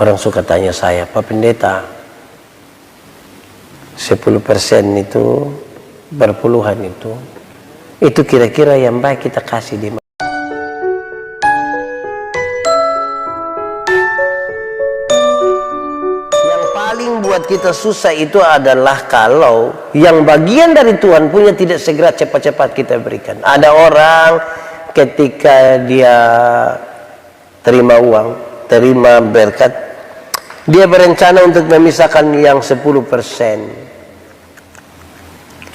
Orang suka tanya saya, Pak Pendeta, 10% itu, berpuluhan itu kira-kira yang baik kita kasih di mana? Yang paling buat kita susah itu adalah kalau yang bagian dari Tuhan punya tidak segera cepat-cepat kita berikan. Ada orang ketika dia terima uang, terima berkat, dia berencana untuk memisahkan yang 10%.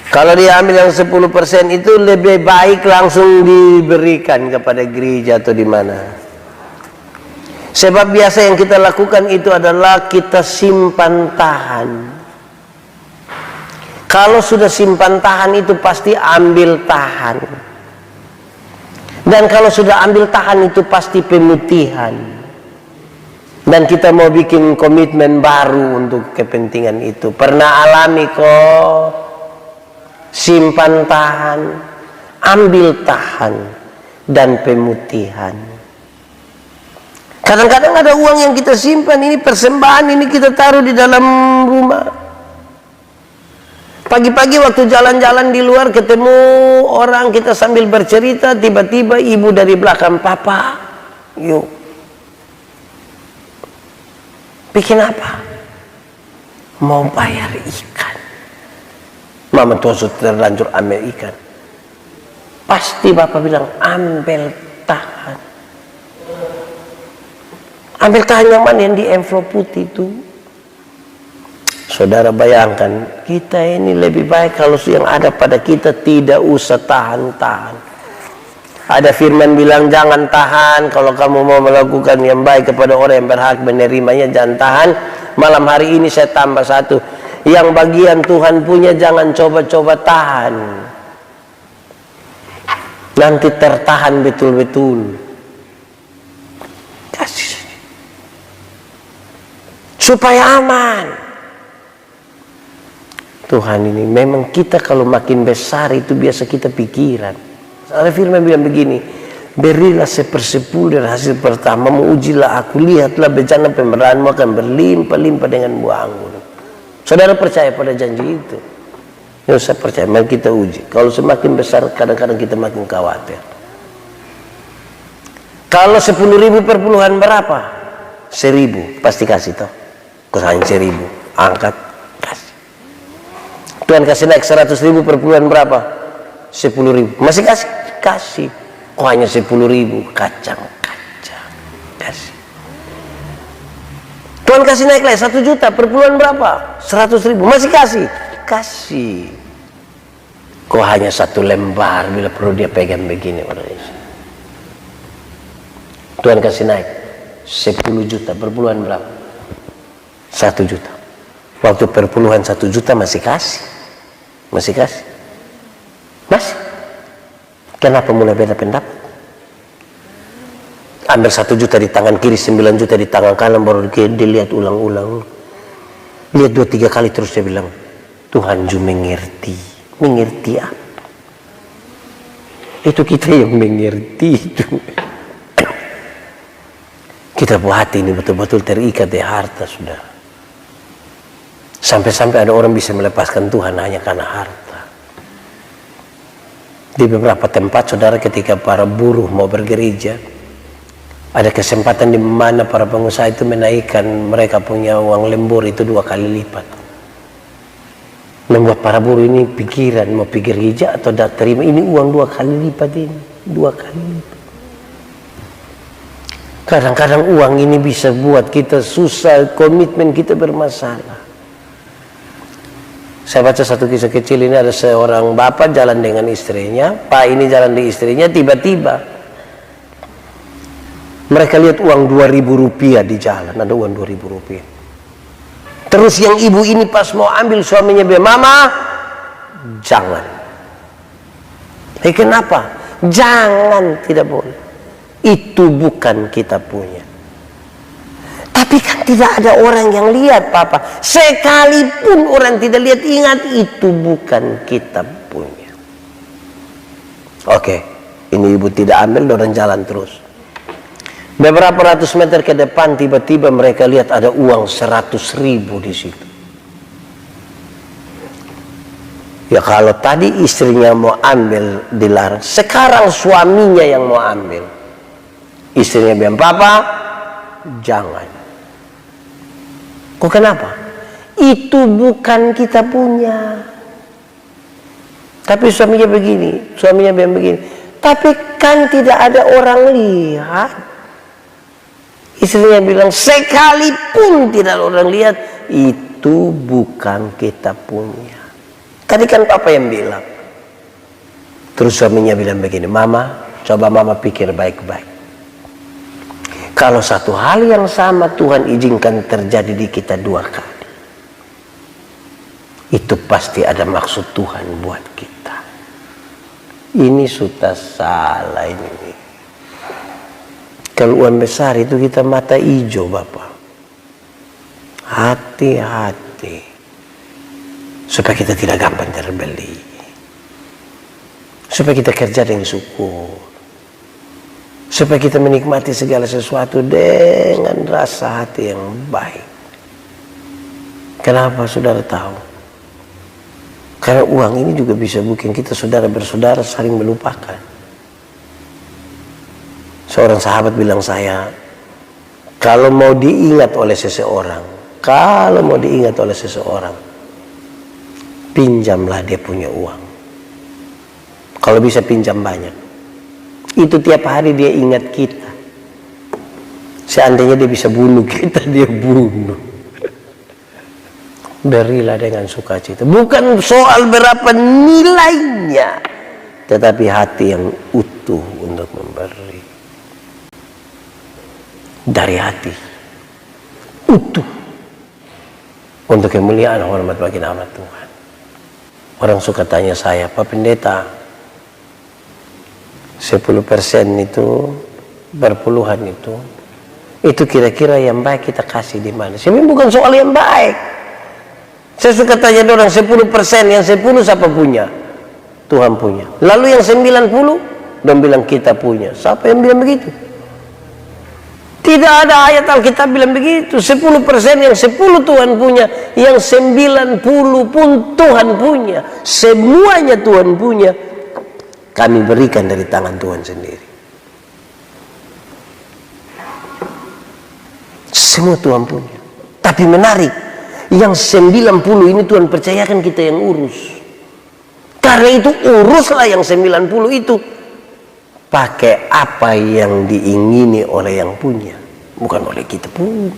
Kalau dia ambil yang 10% itu lebih baik langsung diberikan kepada gereja atau di mana. Sebab biasa yang kita lakukan itu adalah kita simpan tahan. Kalau sudah simpan tahan itu pasti ambil tahan. Dan kalau sudah ambil tahan itu pasti pemutihan. Dan kita mau bikin komitmen baru untuk kepentingan itu. Pernah alami kok? Simpan tahan, ambil tahan, dan pemutihan. Kadang-kadang ada uang yang kita simpan, ini persembahan, ini kita taruh di dalam rumah. Pagi-pagi waktu jalan-jalan di luar ketemu orang, kita sambil bercerita, tiba-tiba ibu dari belakang, "Papa, yuk. Bikin apa?" "Mau bayar ikan." Mama tua sudah terlanjur ambil ikan. Pasti bapak bilang, ambil tahan. Ambil tahan yang mana? Yang di envelope putih itu. Saudara bayangkan, kita ini lebih baik kalau yang ada pada kita tidak usah tahan-tahan. Ada firman bilang, jangan tahan. Kalau kamu mau melakukan yang baik kepada orang yang berhak menerimanya, jangan tahan. Malam hari ini saya tambah satu. Yang bagian Tuhan punya jangan coba-coba tahan. Nanti tertahan betul-betul. Kasih supaya aman. Tuhan ini memang kita kalau makin besar itu biasa kita pikiran. Ada firman bilang begini, berilah 1/10 dari hasil pertama, ujilah aku, lihatlah bencana pemberianmu akan berlimpah-limpah dengan buah anggur. Saudara percaya pada janji itu? Ya, saya percaya. Mari kita uji. Kalau semakin besar, kadang-kadang kita makin khawatir. Kalau 10.000 perpuluhan berapa? 1.000. Pasti kasih toh. Kusahin 1.000. Angkat, kasih. Tuhan kasih naik 100.000 perpuluhan berapa? 10.000. Masih kasih? Kasih. Kok hanya 10.000? Kacang. Kasih. Tuhan kasih naik lagi 1 juta, perpuluhan berapa? 100.000, masih kasih? Kasih. Kok hanya 1 lembar bila perlu dia pegang begini orang Indonesia. Tuhan kasih naik 10 juta, perpuluhan berapa? 1 juta. Waktu perpuluhan 1 juta masih kasih? Masih kasih? Masih? Kenapa mulai beda pendapat? Ambil 1 juta di tangan kiri, 9 juta di tangan kanan, baru dilihat ulang-ulang. Lihat 2-3 kali terus dia bilang, Tuhan juga mengerti. Mengerti apa? Itu kita yang mengerti itu. Kita buat hati ini betul-betul terikat di harta, saudara. Sampai-sampai ada orang bisa melepaskan Tuhan hanya karena harta. Di beberapa tempat, saudara, ketika para buruh mau bergereja, ada kesempatan di mana para pengusaha itu menaikkan mereka punya uang lembur itu 2 kali lipat. Membuat para buruh ini pikiran, mau pikir gereja atau terima ini uang 2 kali lipat ini. 2 kali lipat. Kadang-kadang uang ini bisa buat kita susah, komitmen kita bermasalah. Saya baca satu kisah kecil ini, ada seorang bapak jalan dengan istrinya. Pak ini jalan di istrinya, tiba-tiba mereka lihat uang 2.000 rupiah di jalan, ada uang 2.000 rupiah. Terus yang ibu ini pas mau ambil, suaminya bilang, "Mama, jangan." Kenapa? Jangan, tidak boleh. Itu bukan kita punya. Tapi kan tidak ada orang yang lihat, Papa. Sekalipun orang tidak lihat, ingat itu bukan kita punya. Oke, ini ibu tidak ambil, orang jalan terus. Beberapa ratus meter ke depan tiba-tiba mereka lihat ada uang 100.000 di situ. Ya kalau tadi istrinya mau ambil dilarang, sekarang suaminya yang mau ambil. Istrinya bilang, "Papa, jangan." Kok kenapa? Itu bukan kita punya. Tapi suaminya bilang begini, "Tapi kan tidak ada orang lihat." Istrinya bilang, "Sekalipun tidak ada orang lihat, itu bukan kita punya. Tadi kan papa yang bilang." Terus suaminya bilang begini, "Mama, coba mama pikir baik-baik. Kalau satu hal yang sama Tuhan izinkan terjadi di kita 2 kali, itu pasti ada maksud Tuhan buat kita. Ini sudah salah ini. Kalau uang besar itu kita mata hijau, Bapak. Hati-hati. Supaya kita tidak gampang terbeli. Supaya kita kerja dengan syukur. Supaya kita menikmati segala sesuatu dengan rasa hati yang baik. Kenapa saudara tahu? Karena uang ini juga bisa bikin kita saudara bersaudara saling melupakan. Seorang sahabat bilang saya, kalau mau diingat oleh seseorang, pinjamlah dia punya uang. Kalau bisa pinjam banyak. Itu tiap hari dia ingat kita. Seandainya dia bisa bunuh kita, dia bunuh. Berilah dengan sukacita. Bukan soal berapa nilainya, tetapi hati yang utuh untuk memberi. Dari hati utuh untuk kemuliaan hormat bagi nama Tuhan. Orang suka tanya saya, "Pak Pendeta, 10% itu berpuluhan itu kira-kira yang baik kita kasih di mana?" Sebenarnya bukan soal yang baik. Saya suka tanya orang, 10%, yang 10 siapa punya? Tuhan punya. Lalu yang 90, dong bilang kita punya. Siapa yang bilang begitu? Tidak ada ayat Alkitab bilang begitu. 10% yang 10 Tuhan punya, yang 90 pun Tuhan punya. Semuanya Tuhan punya. Kami berikan dari tangan Tuhan sendiri. Semua Tuhan punya. Tapi menarik, yang 90 ini Tuhan percayakan kita yang urus. Karena itu uruslah yang 90 itu. Pakai apa yang diingini oleh yang punya, bukan oleh kita pun.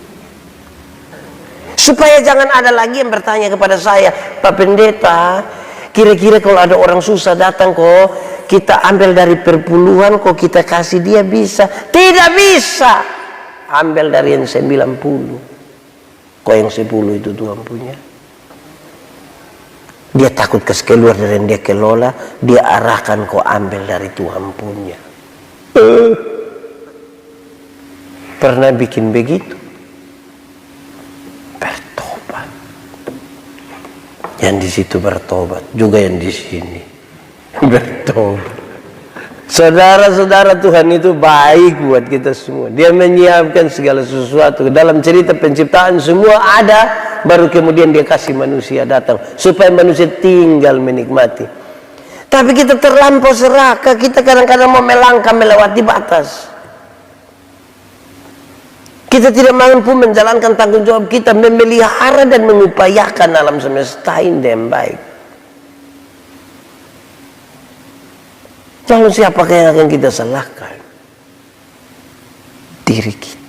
Supaya jangan ada lagi yang bertanya kepada saya, "Pak Pendeta, kira-kira kalau ada orang susah datang kok kita ambil dari perpuluhan, kok kita kasih dia bisa?" Tidak bisa. Ambil dari yang 90. Kok yang 10 itu Tuhan punya. Dia takut keluar dari yang dia kelola, dia arahkan kau ambil dari Tuhan punya. Pernah bikin begitu? Bertobat. Yang di situ bertobat, juga yang di sini bertobat. Saudara-saudara, Tuhan itu baik buat kita semua. Dia menyiapkan segala sesuatu. Dalam cerita penciptaan semua ada, baru kemudian dia kasih manusia datang. Supaya manusia tinggal menikmati. Tapi kita terlampau serakah, kita kadang-kadang mau melangkah melewati batas. Kita tidak mampu menjalankan tanggung jawab kita, memelihara dan mengupayakan alam semesta ini dengan baik. Lalu siapakah yang akan kita salahkan? Diri kita.